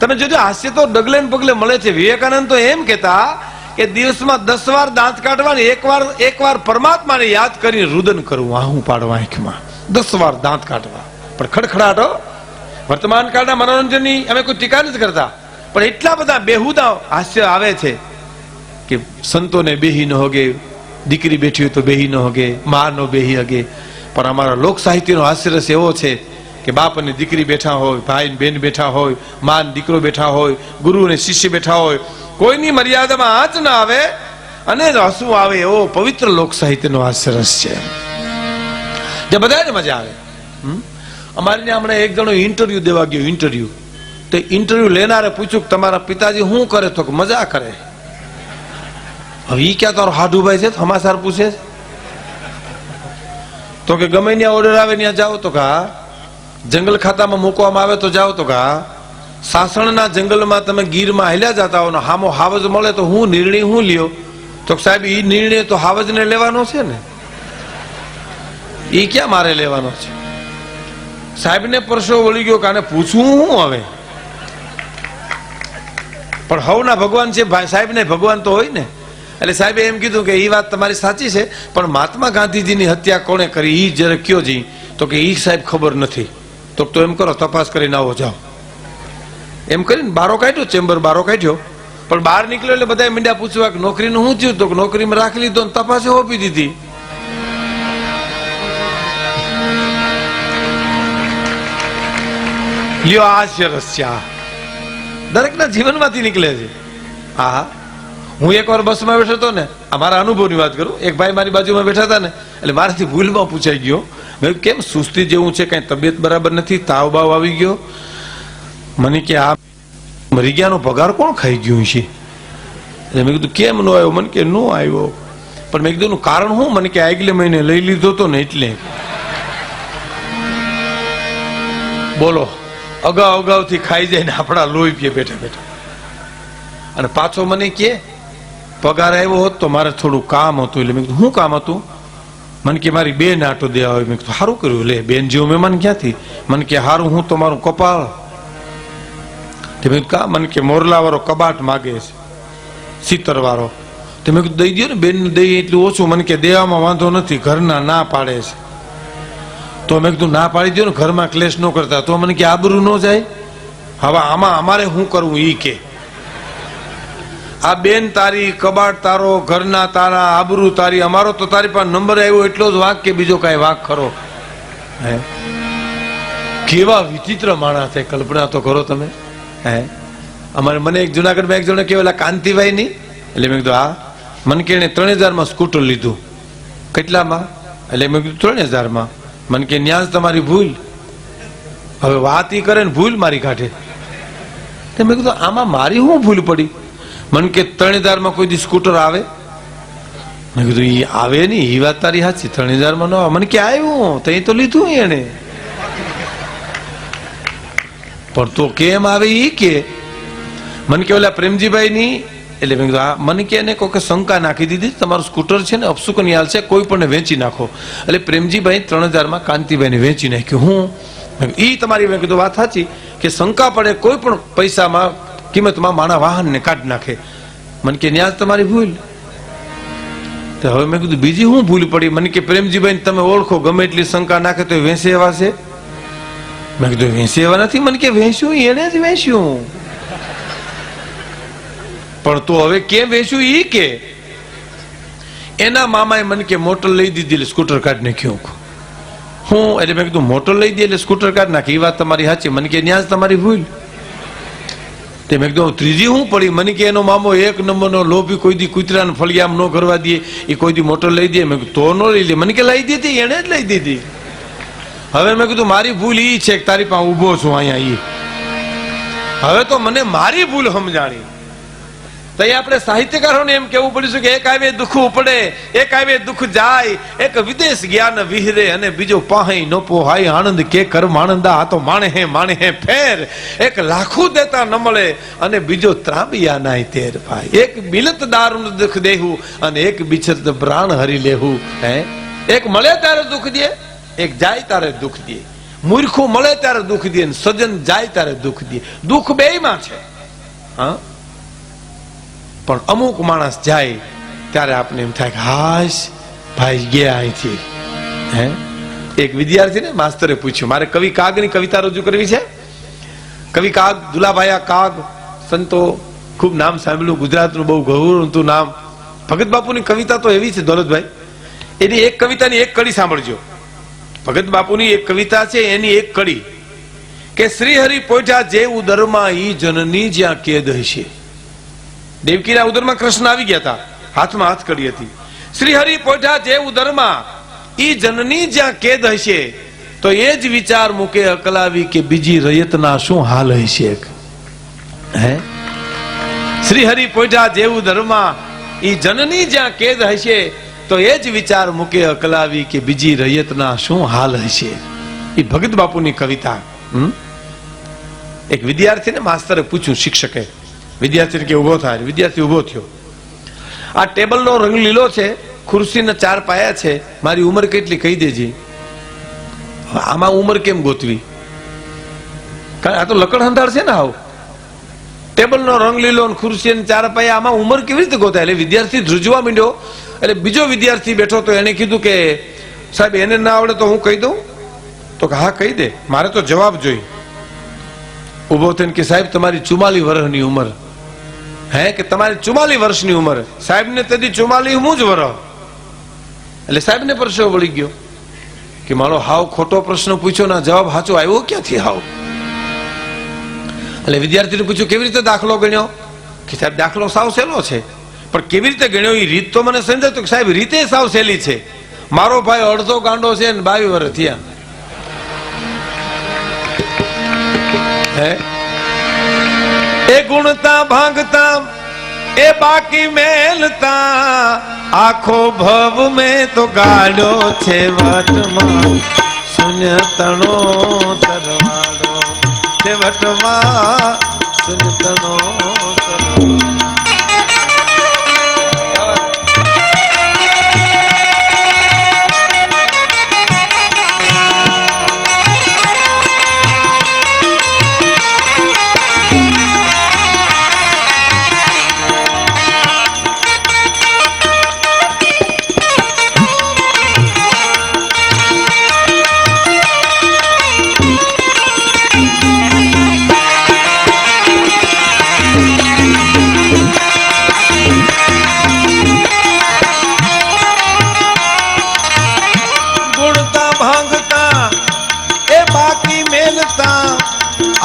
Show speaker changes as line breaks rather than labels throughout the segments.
તમે જોજો હાસ્ય તો ડગલે ને પગલે મળે છે. વિવેકાનંદ તો એમ કહેતા કે દિવસમાં 10 વાર દાંત કાઢવાની, એક વાર પરમાત્માને યાદ કરીને રુદન કરવું, આહું પાડવા આંખમાં, 10 વાર દાંત કાઢવા. પણ ખડખડાટો વર્તમાન કાળના મનોરંજનની અમે કોઈ ટીકા નથી કરતા, પણ એટલા બધા બેહુદા હાસ્ય આવે છે કે સંતોને બેહી ન હોગે, દીકરી બેઠી હોય તો બેહી ન હોગે, મા નો બેહી હગે. પણ અમારા લોક સાહિત્યનો હાસ્યરસ એવો છે કે બાપ અને દીકરી બેઠા હોય, ભાઈ ને બેન બેઠા હોય, મા ને દીકરો બેઠા હોય, ગુરુ ને શિષ્ય બેઠા હોય, કોઈની મર્યાદામાં આંચ ના આવે અને હસવું આવે, એવો પવિત્ર લોક સાહિત્યનો હાસ્યરસ છે જે બધાને મજા આવે. અમારે ત્યાં હમણાં એક જણો ઇન્ટરવ્યુ દેવા ગયો, ઇન્ટરવ્યુ લેનારે પૂછ્યું કે તમારા પિતાજી શું કરે? તો મજા કરે. હવે ઈ ક્યાં તારો હાડુભાઈ છે? સમાચાર પૂછે તો કે ગમે ત્યાં ઓર્ડર આવે ત્યાં જાઓ તો કે હા, જંગલ ખાતામાં મૂકવામાં આવે તો જાઓ તો કે હા, સાસણના જંગલમાં તમે ગીરમાં હાલ્યા જતા હો ને હામો હાવજ મળે તો હું નિર્ણય હું લ્યો? તો સાહેબ ઈ નિર્ણય તો હાવજને લેવાનો છે ને, ઈ ક્યાં મારે લેવાનો છે? સાહેબને પરસો વળી ગયો કે આને પૂછવું હું હવે? પણ હવના ભગવાન છે, સાહેબને ભગવાન તો હોય ને. એટલે સાહેબે એમ કીધું કે એ વાત તમારી સાચી છે, પણ મહાત્મા ગાંધીજીની હત્યા કોણે કરી ઈ જરા કયો જી? તો કે ઈ સાહેબ ખબર નથી. તો એમ કરો તપાસ કરીને આવો, જાઓ. એમ કરીને બારો કાઢ્યો, ચેમ્બર બારો કાઢ્યો. પણ બહાર નીકળ્યો એટલે બધા મીંડા પૂછવા કે નોકરીનું શું થયું? તો નોકરીમાં રાખી લીધો ને તપાસે ઓપી દીધી. લ્યો હાસ્યરસ છે, દરેકના જીવનમાંથી નીકળે છે. હા, હું એકવાર બસમાં બેઠો હતો ને, અમારા અનુભવની વાત કરું. એક ભાઈ મારી બાજુમાં બેઠા હતા ને, એટલે મારાથી ભૂલમાં પૂછાઈ ગયો, મેં કેમ સુસ્તી જેવું છે, કઈ તબિયત બરાબર નથી, તાવ બાવ આવી ગયો? મને કે આ મરી ગયાનો પગાર કોણ ખાઈ ગયું છે? એટલે મેં કીધું કેમ નો આવ્યો? મને કે નો આવ્યો. પણ મેં કીધું કારણ શું? મને કે આગલે મહિને લઈ લીધો હતો ને એટલે. બોલો, અગાઉથી ખાઈ જાય ને આપણા લોહી પીએ બેઠા બેઠા. અને પાછો મને કે પગાર આવ્યો હોત તો મારે થોડું કામ હતું. એટલે મેં કીધું શું કામ હતું? મને કે મારી બેન આટો દેવા હોય. મેં કીધું સારું કર્યું, લે બેન જેવું મહેમાન ક્યાંથી? મને કે હારું હું તમારું કપાળ. મને કે મોરલા વાળો કબાટ માગે છે, સિત્તર વાળો. તો મેં કીધું દઈ દો ને, બેન દઈ એટલું ઓછું. મને કે દેવામાં વાંધો નથી, ઘરના ના પાડે છે. તો મેં કીધું ના પાડી દો ને, ઘરમાં ક્લેશ ન કરતા. તો મને કે આબરૂ ન જાય. હવે આમાં અમારે શું કરવું ઈ કે? આ બેન તારી, કબાટ તારો, ઘરના તારા, આબરૂ તારી, અમારો તો તારી પાસે નંબર આવ્યો એટલો જ વાંક કે બીજો કઈ વાંક ખરો? હે, કેવા વિચિત્ર માણસ છે, કલ્પના તો કરો તમે. હે, અમારે મને એક જુનાગઢમાં એક જણે કેવાલા કાંતિભાઈ ની. એટલે મેં કીધું હા. મને કે 3000 સ્કૂટર લીધું. કેટલામાં? એટલે મેં કીધું 3000 મને કે ન્યાજ તમારી ભૂલ. હવે વાત ઈ કરે ને ભૂલ મારી કાઢે. મેં કીધું આમાં મારી શું ભૂલ પડી? મને કે 3000 કોઈ દી સ્કૂટર આવે? મેં કીધું ઈ આવે નઈ, એ વાત તારી સાચી, 3000 ન આવે. મને કે આવ્યું તો એ તો લીધું એને. પણ તો કેમ આવે ઈ કે? મને કે ઓલા પ્રેમજીભાઈ ની. એટલે મેં કીધું હા. મને કે એને કોઈ શંકા નાખી દીધી, તમારું સ્કૂટર છે ને અપસુકની હાલ છે, કોઈ પણ વેચી નાખો. એટલે પ્રેમજીભાઈ 3000 કાંતિભાઈ ને વેચી નાખ્યું. હું ઈ તમારી, મેં કીધું વાત સાચી કે શંકા પડે કોઈ પણ પૈસામાં, કિંમતમાં માણા વાહન ને કાઢી નાખે. મને કે ન્યાજ તમારી ભૂલ. તો હવે મેં કીધું બીજી શું ભૂલ પડી? મને કે પ્રેમજીભાઈ તમે ઓળખો, ગમે એટલી શંકા નાખે તો વેચે એવા છે. મેં કીધું વેચે એવા નથી. મને કે વેચ્યું એને જ વેચ્યું. પણ તો હવે કેમ વેચ્યું ઈ કે? એના મામાએ મને કે મોટર લઈ દીધી એટલે સ્કૂટર કાઢી નાખ્યું. હું એટલે મેં કીધું મોટર લઈ દે એટલે સ્કૂટર કાઢી નાખી, એ વાત તમારી સાચી. મને કે ન્યાજ તમારી ભૂલ. તે મેં કીધું ત્રીજી શું પડી? મને કે એનો મામો 1 નંબરનો લોભી, કોઈ દી કૂતરાને ફળિયામ ન કરવા દે, એ કોઈ દી મોટર લઈ દે. મેં કીધું તો ન લઈ લે. મને કે લઈ દીધી, એને જ લઈ દીધી. હવે મેં કીધું મારી ભૂલ ઈ છે કે તારી પાસે ઉભો છું અહીંયા. ઈ હવે તો મને મારી ભૂલ સમજાણી. તો આપણે સાહિત્યકારોને એમ કેવું પડ્યું કે એક આવે દુઃખ પડે, એક આવે દુઃખ જાય, એક વિદેશ જ્ઞાન વિહરે અને બીજો પાહી ન પોહાય આનંદ કે કર્મ આનંદા. આ તો માણે હે ફેર, એક લાખું દેતા ન મળે અને બીજો ત્રાંબિયા નાય તેર ભાઈ. એક મિલત દારૂ દુઃખ દેવું અને એક બિછરત પ્રાણ હરી લેવું. હે, એક મળે ત્યારે દુઃખ દે, એક જાય તારે દુઃખ દે. મૂર્ખું મળે ત્યારે દુઃખ દે, સજ્જન જાય ત્યારે દુઃખ દે. દુઃખ બેયમાં છે. હા, પણ અમુક માણસ જાય ત્યારે આપણે એમ થાય કે હાશ ભાઈ ગયા અહીંથી. હે, એક વિદ્યાર્થીને માસ્તરે પૂછ્યું, મારે કવિ કાગની કવિતા રજૂ કરવી છે. કવિ કાગ, દુલાભાયા કાગ, સંતો, ખૂબ નામ સાંભળ્યું, ગુજરાતનું બહુ ગૌરવતું નામ. ભગત બાપુની કવિતા તો એવી છે દોલતભાઈ, એની એક કવિતાની એક કડી સાંભળજો. ભગત બાપુની એક કવિતા છે, એની એક કડી કે શ્રી હરિ પોઈઠા જે ઉદરમાં ઈ જનની જ્યાં કેદ હશે. દેવકીના ઉદરમાં કૃષ્ણ આવી ગયા હતા, હાથમાં હાથ કડી હતી. શ્રી હરિ પોઈઠા જે ઉદરમાં ઈ જનની જ્યાં કેદ હશે, તો એ જ વિચાર મૂકે અકલાવી કે બીજી રયતના શું હાલ હશે. હે, શ્રી હરિ પોઈઠા જે ઉદરમાં ઈ જનની જ્યાં કેદ હશે, તો એ જ વિચાર મૂકે અકલાવી કે બીજી રયતના શું હાલ હશે. એ ભગત બાપુની કવિતા. એક વિદ્યાર્થીને માસ્તરે પૂછ્યું, શિક્ષકે વિદ્યાર્થીને કે ઉભો થાય. વિદ્યાર્થી ઉભો થયો. આ ટેબલનો રંગ લીલો છે, ખુરશીના 4 પાયા છે, મારી ઉંમર કેટલી કહી દેજે. આમાં ઉંમર કેમ ગોતવી? કારણ આ તો લકડ હંધાડ છે ને. આવ ટેબલનો રંગ લીલો અને ખુરશીના 4 પાયા, આમાં ઉંમર કેવી રીતે ગોતાય? એટલે વિદ્યાર્થી ધ્રુજવા માંડ્યો. એટલે બીજો વિદ્યાર્થી બેઠો તો એને કીધું કે સાહેબ એને ના આવડે તો હું કહી દઉં? તો કે હા કહી દે, મારે તો જવાબ જોઈ. ઉભો થઈને કે સાહેબ તમારી 44 વર્ષની ઉંમર. હે, કે તમારી 44 વર્ષની ઉંમર. સાહેબ ને તેથી 44 હું જ વર્ષ. એટલે સાહેબ ને પરસેવો વળી ગયો કે મારો હાવ ખોટો પ્રશ્ન પૂછ્યો ના જવાબ સાચો આવ્યો ક્યાંથી હાવ. એટલે વિદ્યાર્થીને પૂછ્યું કેવી રીતે દાખલો ગણ્યો? કે સાહેબ દાખલો સાવ સહેલો છે, પણ કેવી રીતે ગણ્યો એ રીત તો મને સમજાય. તો સાહેબ રીતે સાવ સહેલી છે. મારો ભાઈ અડધો ગાંડો છે ને 22 વર્ષ થયા. હે, એ ગુણતા ભાંગતા એ બાકી મેલતા આખો ભવ મેં તો ગાડ્યો છે વટમાં શૂન્ય તણો સરવાળો છે વટમાં શૂન્ય તણો સરવાળો.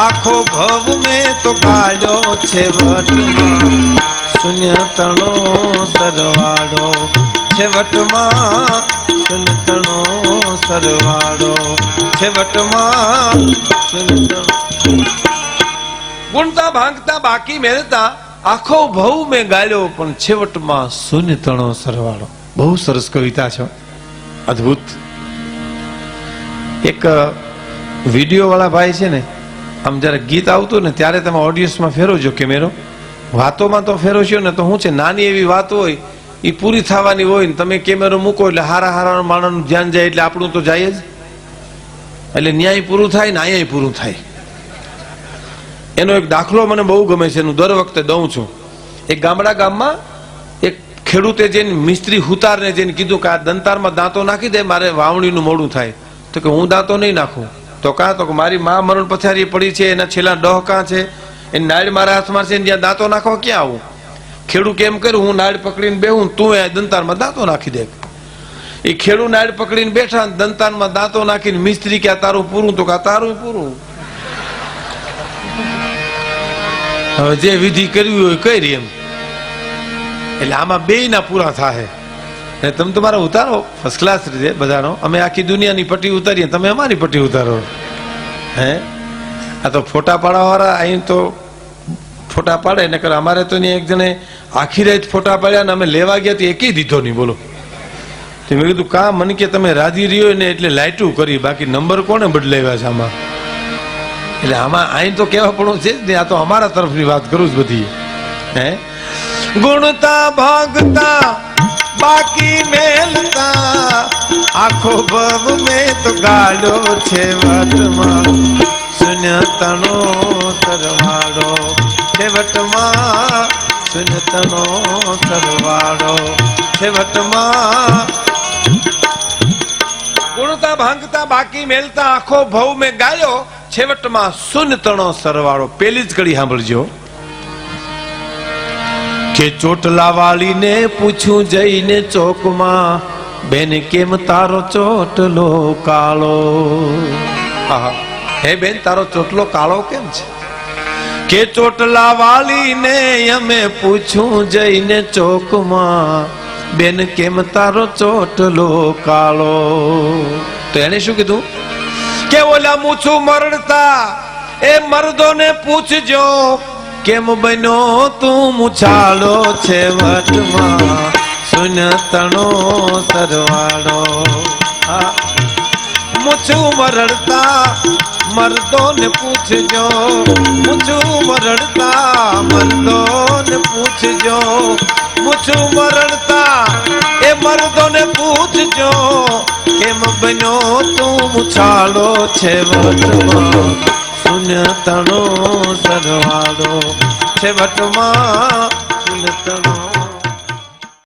આખો ભવ મેં તો ગાડ્યો છે વટમાં શૂન્ય તણો સરવાળો છે વટમાં શૂન્ય તણો સરવાળો છે વટમાં શૂન્ય. ગુણતા ભાંગતા બાકી મેળતા આખો ભવ મેં ગાડ્યો પણ છેવટમાં શૂન્ય તણો સરવાળો. બહુ સરસ કવિતા છે, અદ્ભુત. એક વિડીયો વાળા ભાઈ છે ને, આમ જયારે ગીત આવતું ને ત્યારે તમે ઓડિયન્સમાં ફેરવજો કેમેરો. વાતોમાં તો ફેરવશો ને તો શું છે, નાની એવી વાત હોય એ પૂરી થવાની હોય ને તમે કેમેરો મૂકો એટલે હારા હારા માણસનું ધ્યાન જાય એટલે આપણું તો જાય જ. એટલે ન્યાય પૂરું થાય ને અહીંયા પૂરું થાય. એનો એક દાખલો મને બહુ ગમે છે, હું દર વખતે દઉં છું. એક ગામમાં એક ખેડૂતે જઈને મિસ્ત્રી હુતારને જઈને કીધું કે આ દંતારમાં દાંતો નાખી દે, મારે વાવણીનું મોડું થાય. તો કે હું દાંતો નહીં નાખું. તો કાં તો મારી માં મરણ પથારી પડી છે, એના છેલ્લા 10 કાં છે, એની નાળ મારા હાથમાં છે, જ્યાં દાંતો નાખવા ક્યાં આવું? ખેડૂત કેમ કર્યું, હું નાળ પકડીને બેહું, તું એ દંતારમાં દાંતો નાખી દે. એ ખેડૂત નાળ પકડીને બેઠા, દંતારમાં દાંતો નાખીને મિસ્ત્રી કે તારું પૂરું, તો તારું પૂરું. હવે જે વિધિ કરવી હોય કરી એમ. એટલે આમાં બેયના પૂરા થાય. તમે તમારા ઉતારો ફર્સ્ટ ક્લાસ રીતે બધાનો. અમે આખી દુનિયાની પટ્ટી ઉતારીએ, તમે અમારી પટ્ટી ઉતારો. હે, આ તો ફોટા પાડવા વાળા અહીં તો ફોટા પાડે ને કરે. અમારે તો એક જણે આખી રાત ફોટા પાડ્યા ને અમે લેવા ગયા તો એકેય દીધો નહીં. બોલો. મેં કીધું કા મને કે તમે રાજી રહ્યો ને એટલે લાઈટું કરી, બાકી નંબર કોને બદલાવ્યા છે આમાં? એટલે આમાં અહીં તો કેવા પણ છે જ ને. આ તો અમારા તરફની વાત કરું જ બધી. હે, ગુણતા ભાગતા બાકી મેલતા આખો ભવ મેં તો ગાળ્યો છે વટમાં શૂન્ય તણો સરવાળો છેવટમાં શૂન્ય તણો સરવાળો છેવટમાં ગુણતા ભાંગતા બાકી મેલતા આખો ભવ મેં ગાયો છેવટમાં શૂન્ય તણો સરવાળો. પેલી જ કડી સાંભળજો કે ચોટલા વાળીને પૂછું જઈને ચોકમાં બેન કેમ તારો ચોટલો કાળો. હે બેન તારો ચોટલો કાળો કેમ છે? કે ચોટલા વાળીને અમે પૂછું જઈને ચોકમાં બેન કેમ તારો ચોટલો કાળો. તો એને શું કીધું કે ઓલા મૂછું મરડતા એ મર્દોને પૂછજો કેમ બન્યો તું મુછાળો છે વટમાં શૂન્ય તણો સરવાળો. મૂછું મરડતા મર્દોને પૂછજો મૂછું મરડતા મર્દોને પૂછજો મૂછું મરડતા એ મર્દોને પૂછજો કેમ બન્યો તું મુછાળો છે વટમાં શૂન્ય તણો સરવાળો છેવટમાં શૂન્ય તણો